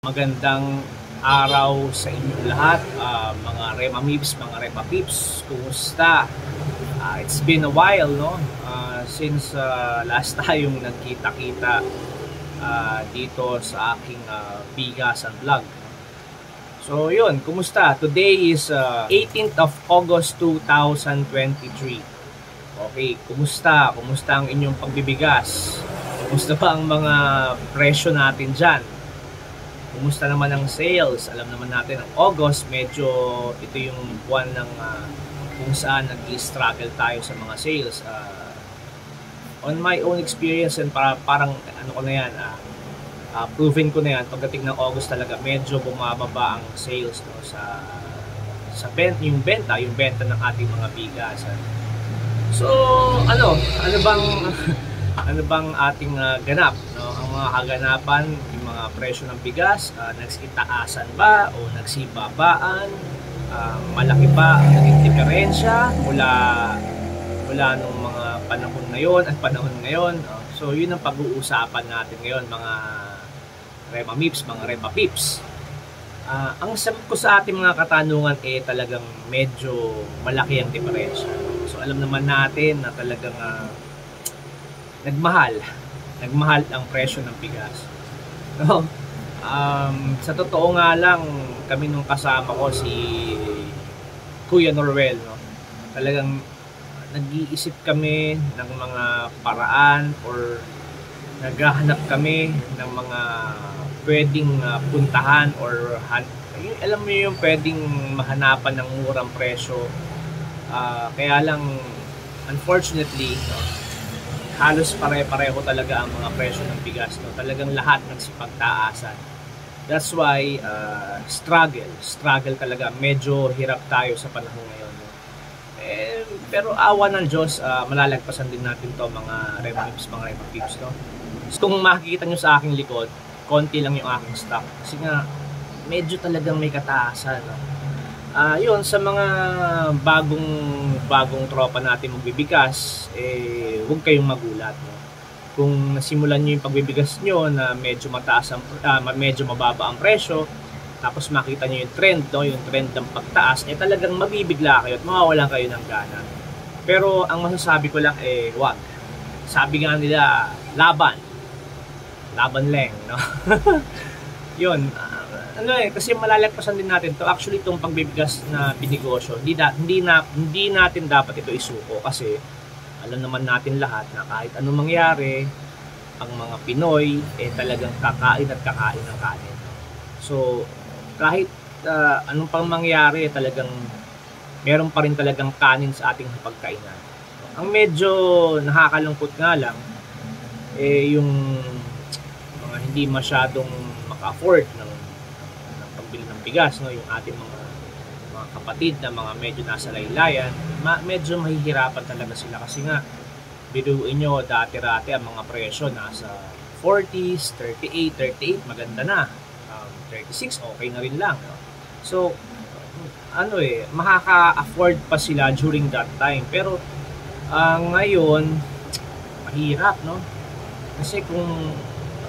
Magandang araw sa inyong lahat, mga Remamibs, mga Repapips, kumusta? It's been a while, no? Since last tayong nagkita-kita dito sa aking bigasan vlog. So yun, kumusta? Today is 18th of August 2023. Okay, kumusta? Kumusta ang inyong pagbibigas? Kumusta ba ang mga presyo natin dyan? Kumusta naman ang sales? Alam naman natin ang August, medyo ito yung buwan ng kung saan nag-struggle tayo sa mga sales. On my own experience, and parang ano ko na yan, proven ko na yan, pagdating ng August talaga, medyo bumababa ang sales, no, yung benta ng ating mga bigasan. So, ano bang ating ganap, no? Ang mga kaganapan, yung mga presyo ng bigas, nagsitaasan ba o nagsibabaan, malaki ba ang naging diferensya mula nung mga panahon ngayon at panahon ngayon. So yun ang pag-uusapan natin ngayon, mga Remamips, mga Repapips. Ang sagot ko sa ating mga katanungan talagang medyo malaki ang diferensya. So alam naman natin na talagang nagmahal ang presyo ng bigas. No? Sa totoo nga lang, kami nung kasama ko si Kuya Norwell, no? Talagang nag-iisip kami ng mga paraan or naghahanap kami ng mga pwedeng puntahan or alam mo yung pwedeng mahanapan ng murang presyo. Kaya lang, unfortunately, no, halos pare-pareho talaga ang mga presyo ng bigas, no? Talagang lahat nagsipagtaasan. That's why struggle talaga. Medyo hirap tayo sa panahon ngayon, no? Pero awa ng Diyos, malalagpasan din natin to, mga Remamips, mga Repapips, no? So, kung makikita nyo sa aking likod, konti lang yung aking stock kasi nga medyo talagang may kataasan, no? Yun, sa mga bagong tropa natin magbibigas, huwag kayong magulat, no? Kung nasimulan nyo yung pagbibigas nyo na medyo medyo mababa ang presyo, tapos makita nyo yung trend, no? Yung trend ng pagtaas, talagang mabibigla kayo at mawawalan kayo ng gana. Pero ang masasabi ko lang, wag. Sabi nga nila, laban lang, no? Yun, kasi malalagpasan din natin to. Actually, itong pagbibigas na binegosyo, hindi natin dapat ito isuko kasi alam naman natin lahat na kahit anong mangyari, ang mga Pinoy talagang kakain ng kanin. So, kahit anong pang mangyari, talagang meron pa rin talagang kanin sa ating hapagkainan. Ang medyo nakakalungkot nga lang, yung mga hindi masyadong maka-afford ng pagbili ng bigas, no, yung ating mga kapatid na mga medyo nasa laylayan, medyo mahihirapan talaga sila kasi nga biruin nyo, dati-rati ang mga presyo nasa 40s, 38 maganda na, 36 okay na rin lang, no? So makaka-afford pa sila during that time, pero ngayon mahirap, no? Kasi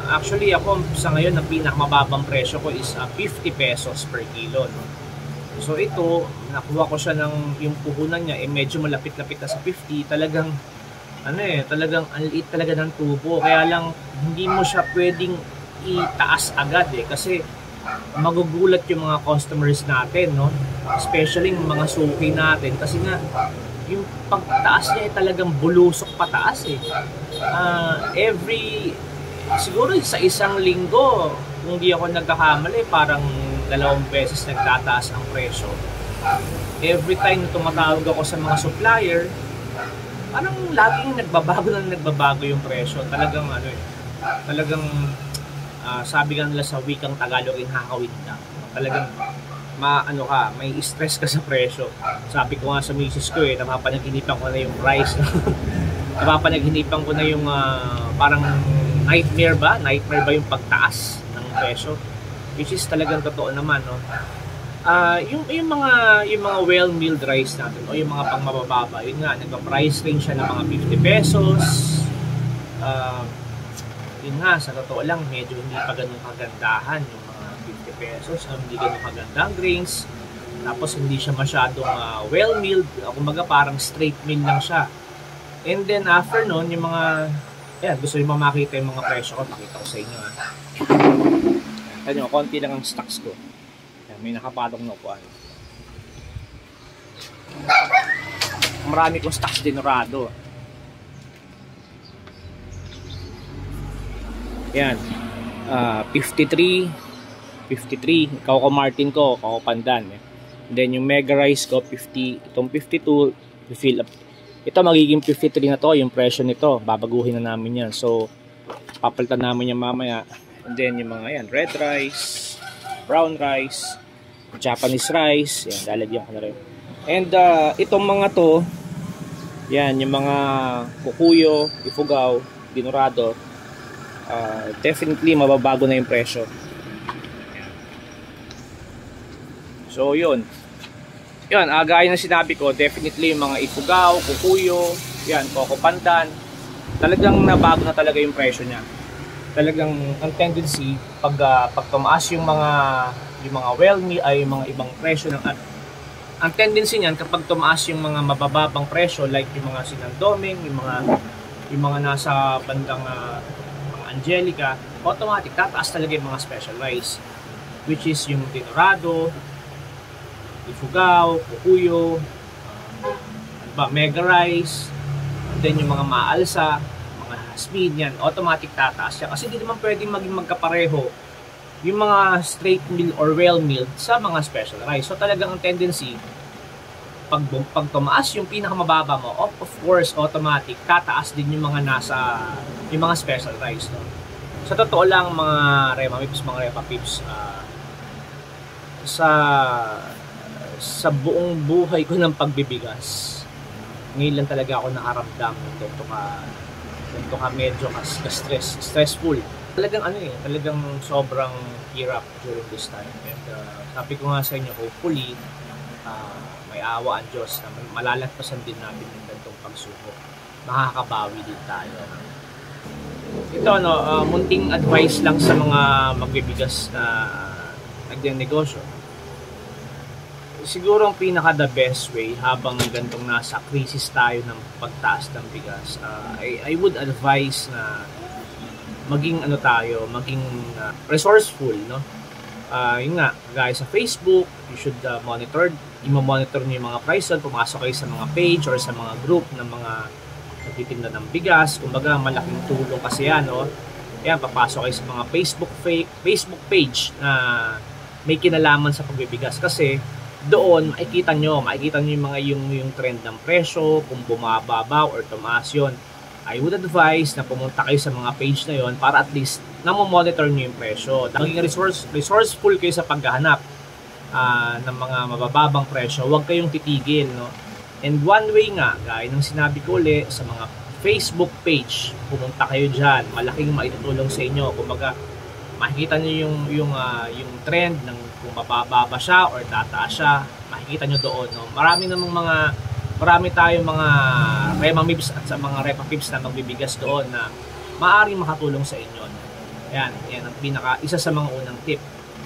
actually ako sa ngayon, ang pinakamababang presyo ko is 50 pesos per kilo, no? So ito, nakuha ko siya yung puhunan niya, medyo malapit-lapit na sa 50. Talagang talagang ang liit talaga ng tubo. Kaya lang hindi mo siya pwedeng itaas agad kasi magugulat yung mga customers natin, no? Especially yung mga suki natin kasi nga yung pagtaas niya talagang bulusok pataas siguro sa isang linggo, kung di ako nagkakamali, parang 2 beses nagtataas ang presyo. Every time na tumatawag ako sa mga supplier, parang laging nagbabago yung presyo. Talagang talagang sabi nga nila sa wikang Tagalog, hakawin ka. Talagang may stress ka sa presyo. Sabi ko nga sa misis ko, napapanaginipan ko na yung price. Napapanaginipan ko na yung parang nightmare ba yung pagtaas ng presyo, which is talagang totoo naman, no? Yung mga well-milled rice natin o yung mga pangmabababa, yun nga, nagpa-price range siya ng mga 50 pesos. Yun nga, sa totoo lang, medyo hindi pa ganun kagandahan yung mga 50 pesos. Hindi ganun kaganda ang grains. Tapos hindi siya masyadong well-milled. Kumbaga parang straight mill lang siya. And then after nun, yung mga, gusto nyo makita yung mga presyo ko, pakita ko sa inyo. Ayan, konti lang ang stocks ko. Ayan, may nakapatong na upuan. Marami kong stocks dinurado. Yan. 53, Coco Martin ko, Coco Pandan. Then yung Mega Rice ko, 50. Itong 52, refill up. Ito magiging 53 na to, yung presyo nito. Babaguhin na namin yan. So, papalitan namin yan mamaya. And then yung mga yan, red rice, brown rice, Japanese rice. Yan, lalagyan ko na rin. And itong mga to, yan, yung mga kukuyo, ifugao, dinurado, definitely mababago na yung presyo. So yun, gaya ng sinabi ko, definitely yung mga ifugao, kukuyo, yan, Coco Pandan, talagang nabago na talaga yung presyo niya. Talagang ang tendency pag tumaas yung mga well-milled ay yung mga ibang presyo ng ang tendency niyan kapag tumaas yung mga mabababang presyo like yung mga sinandoming, yung mga nasa bandang mga Angelica, automatic tataas talaga yung mga special rice, which is yung dinurado, ifugao, kukuyo, mega rice, then yung mga maalsa, mga speed, yan automatic tataas siya kasi hindi naman pwedeng maging magkapareho yung mga straight meal or well milled sa mga special rice. So talagang ang tendency pag tumaas yung pinakamababa mo, of course automatic tataas din yung mga yung mga special rice, no? Sa totoo lang mga Rema Pips, sa buong buhay ko ng pagbibigas, ngayon lang talaga ako nakaramdam ng ganito ka medyo stressful. Talagang talagang sobrang hirap during this time. And sabi ko nga sa inyo, hopefully may awa ang Diyos na malalagpasan din natin yung ganitong pagsubok. Makakabawi din tayo. Ito munting advice lang sa mga magbibigas na nagnenegosyo. Siguro ang pinaka the best way habang ganitong nasa crisis tayo ng pagtaas ng bigas, I would advise na maging maging resourceful, no? Yun nga, guys, sa Facebook, you should monitor niyo yung mga price doon, pumasok kayo sa mga page or sa mga group ng mga nagtitinda ng bigas. Kumbaga, malaking tulong kasi yan, no? Yan, papasok kayo sa mga Facebook page na may kinalaman sa pagbibigas kasi doon makikita nyo yung trend ng presyo, kung bumababa or tumaas yun. I would advise na pumunta kayo sa mga page na yon para at least monitor nyo yung presyo. Maging resourceful kayo sa paghahanap ng mga mabababang presyo. Huwag kayong titigil, no? And one way nga, gaya ng sinabi ko ulit, sa mga Facebook page, pumunta kayo dyan. Malaking maitutulong sa inyo. Kumbaga, makikita nyo yung trend ng kung mabababa siya or tataas siya. Makikita nyo doon, no? Marami tayong mga Rema Pips at sa mga Repa Pips na magbibigas doon na maaaring makatulong sa inyo. Yan ang isa sa mga unang tip.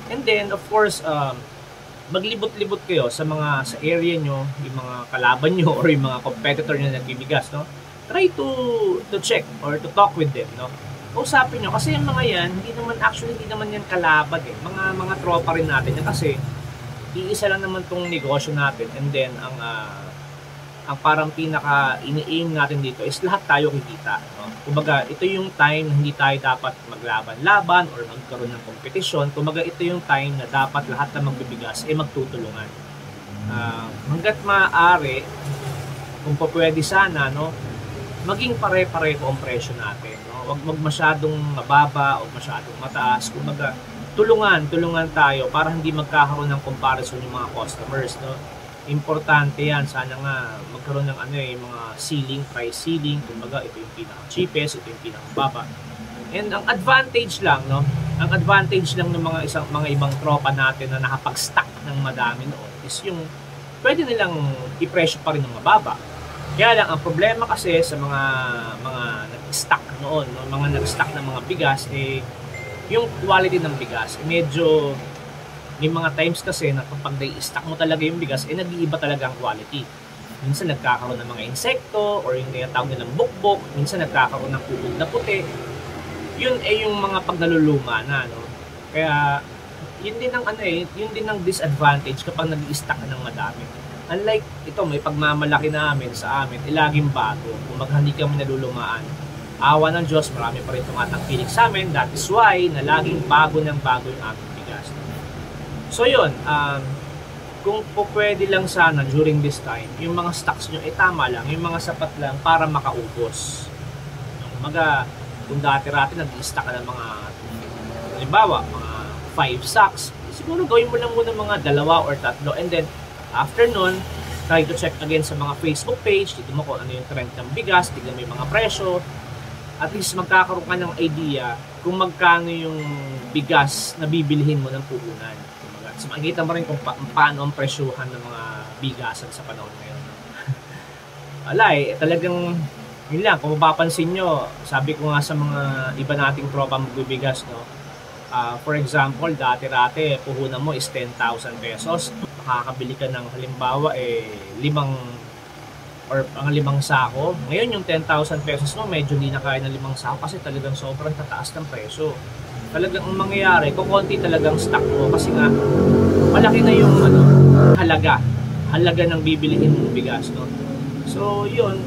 And then, of course, maglibot-libot kayo sa area nyo, yung mga kalaban nyo or yung mga competitor nyo na nagbibigas, no? Try to check or to talk with them, no? Usapin nyo kasi yung mga yan, hindi naman yan kalaban eh. Mga tropa rin natin yan kasi iisa lang naman tong negosyo natin, and then ang parang pinaka ini-aim natin dito is lahat tayo kikita, no? Kumbaga ito yung time na hindi tayo dapat maglaban-laban or magkaroon ng kompetisyon. Kumbaga ito yung time na dapat lahat na magbibigas ay magtutulungan. Hanggat maaari, kung pwede sana, no, maging pare-pareho ang presyo natin, no? Wag masyadong mababa o masyadong mataas. Kumbaga tulungan tayo para hindi magkakaroon ng comparison yung mga customers, no? Importante yan, sana nga magkaroon ng mga price ceiling. Kumbaga ito yung pinaka-cheapest, ito yung pinaka-baba. And ang advantage lang, no? Ang advantage lang ng mga ibang tropa natin na nakapag-stock ng madami noon is yung pwede nilang i-presyo pa rin ng mababa. Kaya lang ang problema kasi sa mga nag-stock noon, no? Mga nag-stock ng mga bigas, yung quality ng bigas medyo May mga times kasi na kapag i-stock mo talaga yung bigas, nag-iiba talaga ang quality. Minsan nagkakaroon ng mga insekto or yung tinatawag nilang bukbok, minsan nagkakaroon ng kubog na puti. Yun ay yung mga pag naluluma na, no? Kaya yun din ang yun din ang disadvantage kapag nag-i-stock ka ng madami. Unlike ito, may pagmamalaki namin sa amin, laging bago. Kung hindi kami nalulumaan, awa ng Diyos, marami pa rin tumatangkilik sa amin. That is why na laging bago ng bago yung aming bigas. So yun, kung po pwede lang sana during this time, yung mga stocks nyo, tama lang, yung mga sapat lang para makaubos. Kung dati-rati nag-i-stock ka ng mga, halimbawa, mga 5 sacks, siguro gawin mo lang muna mga 2 or 3, and then, after nun, try to check again sa mga Facebook page, dito mo kung ano yung trend ng bigas, tignan mo yung mga presyo, at least magkakaroon ka ng idea kung magkano yung bigas na bibilihin mo ng puhunan. So makikita mo rin kung paano ang presyuhan ng mga bigasan sa panahon ngayon. Talagang yun lang, kung mapapansin nyo, sabi ko nga sa mga iba nating tropa magbibigas, no? For example, dati-rati, puhunan mo is 10,000 pesos. Makakabili ka ng halimbawa, 5 sako. Ngayon yung 10,000 pesos mo, medyo hindi na kaya ng 5 sako kasi talagang sobrang tataas ng presyo. Talagang ang mangyayari, kukunti talagang stock mo kasi nga malaki na yung halaga ng bibilihin mong bigas, no? So yun,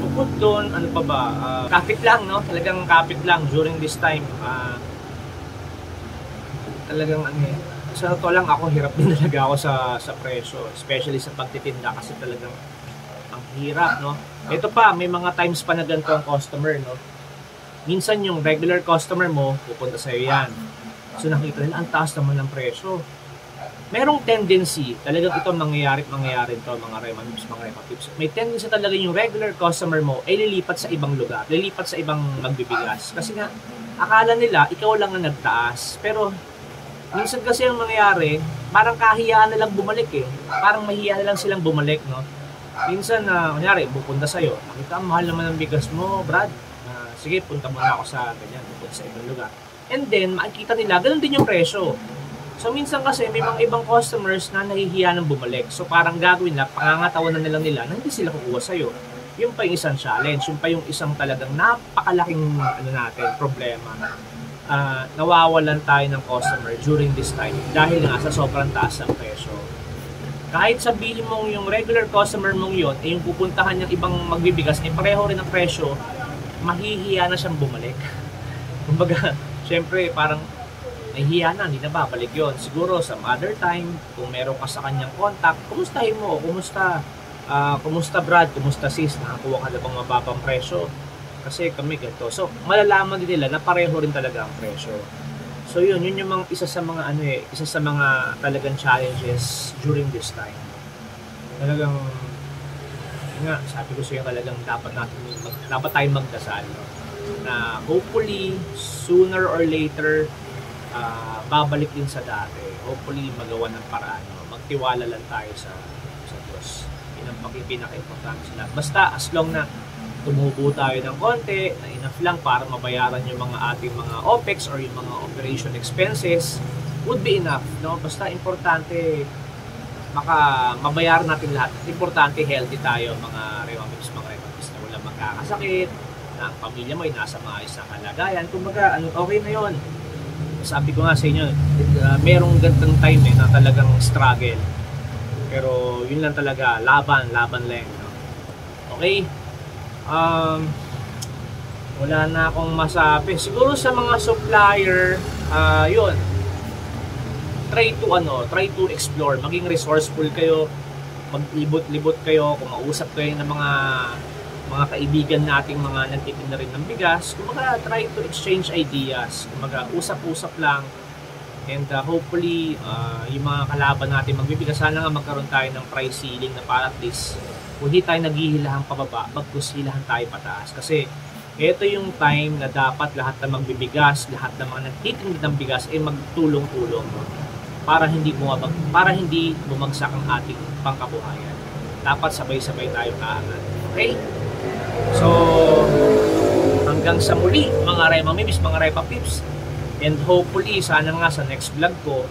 bukod doon, ano pa ba, kapit lang, no? Talagang kapit lang during this time. Talagang sa totoo lang, ako hirap din talaga ako sa presyo, especially sa pagtitinda kasi talagang ang hirap, no? Ito pa, may mga times pa na ganito ang customer, no? Minsan yung regular customer mo, pupunta sa'yo yan. So nakita nila, ang taas naman ng presyo. Merong tendency, talagang ito mangyayari ito, mga Rema-Mips, mga Repa-Pips. May tendency talaga yung regular customer mo ay lilipat sa ibang lugar, lilipat sa ibang magbibigas. Kasi nga, akala nila, ikaw lang ang nagtaas. Pero, minsan kasi ang mangyayari, parang kahiyaan na lang bumalik eh. Parang mahiya na lang silang bumalik, no? Minsan, kunyari, pupunta sa'yo, nakita, mahal naman ang bigas mo, Brad. Sige, punta muna ako sa ganyan, punta sa ibang lugar. And then, makikita nila, ganun din yung presyo. So, minsan kasi, may mga ibang customers na nahihiya ng bumalik. So, parang gagawin nila, pangangatawanan na lang nila na hindi sila kukuha sa'yo. Yung pa yung isang challenge, yung pa yung isang talagang napakalaking problema. Nawawalan tayo ng customer during this time dahil nga sa sobrang taas ng presyo. Kahit sabihin mong yung regular customer mong yon, yung pupuntahan niyang ibang magbibigas, pareho rin ang presyo, mahihiya na siyang bumalik. Kumbaga, syempre parang nahihiya na, hindi na babalik yon. Siguro some other time, kung meron ka sa kanyang contact, kumustahin mo, kumusta Brad, kumusta sis, nakakuha ka na bang mababang presyo? Kasi kami ganito. So, malalaman din nila na pareho rin talaga ang presyo. So yun yung mga isa sa mga talagang challenges during this time. Talagang nga, sabi ko sa iyo talagang dapat tayong magdasal, no? Na hopefully sooner or later babalik din sa dati. Hopefully magawa ng paraan, no? Magtiwala lang tayo sa Diyos. Yun ang pinaka-importante sila. Basta as long na tumubo tayo ng konti, na enough lang para mabayaran yung mga ating mga OPEX or yung mga operation expenses would be enough, no? Basta importante mabayaran natin lahat. Importante healthy tayo, mga Rema-Mips, mga Repa-Pips, na walang magkakasakit, na ang pamilya mo ay nasa maayos na kalagayan. Kumbaga, okay na yon. Sabi ko nga sa inyo, merong gantong time na talagang struggle. Pero yun lang talaga, laban lang, no? Okay? Wala na akong masabi. Siguro sa mga supplier, yun, try to explore, maging resourceful kayo, maglibot-libot kayo, kung mausap kayo ng mga kaibigan nating mga nagtitinda rin ng bigas, kumbaga try to exchange ideas, kumbaga usap-usap lang, and hopefully yung mga kalaban natin magbibigas, sana nga magkaroon tayo ng price ceiling na para at least hindi tayo naghihilahang pababa, bagkus hilahan tayo pataas. Kasi ito yung time na dapat lahat na magbibigas, lahat ng mga nagtitinda ng bigas ay magtulong-tulong para hindi bumagsak ang ating pangkabuhayan. Dapat sabay-sabay tayo kaangat. Okay? So, hanggang sa muli, mga Rema-Mips, mga Repa-Pips, And hopefully, sana nga sa next vlog ko,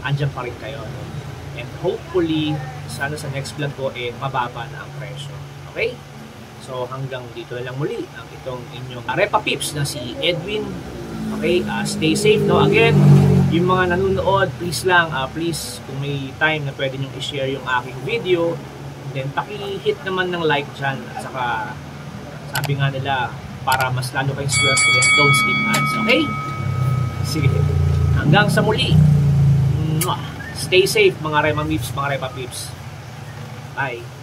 andyan pa rin kayo. No? And hopefully, sana sa next vlog ko, mababa na ang presyo. Okay? So, hanggang dito na lang muli ang itong inyong Arepa Pips na si Edwin. Okay? Stay safe, no? Again, yung mga nanonood, please lang, please, kung may time na pwede nyo i-share yung aking video, then paki-hit naman ng like dyan. At saka, sabi nga nila, para mas lalo kayong swerte, don't skip ads. Okay? Sige. Hanggang sa muli. Stay safe mga Rema Mips, mga Repa Pips. Bye.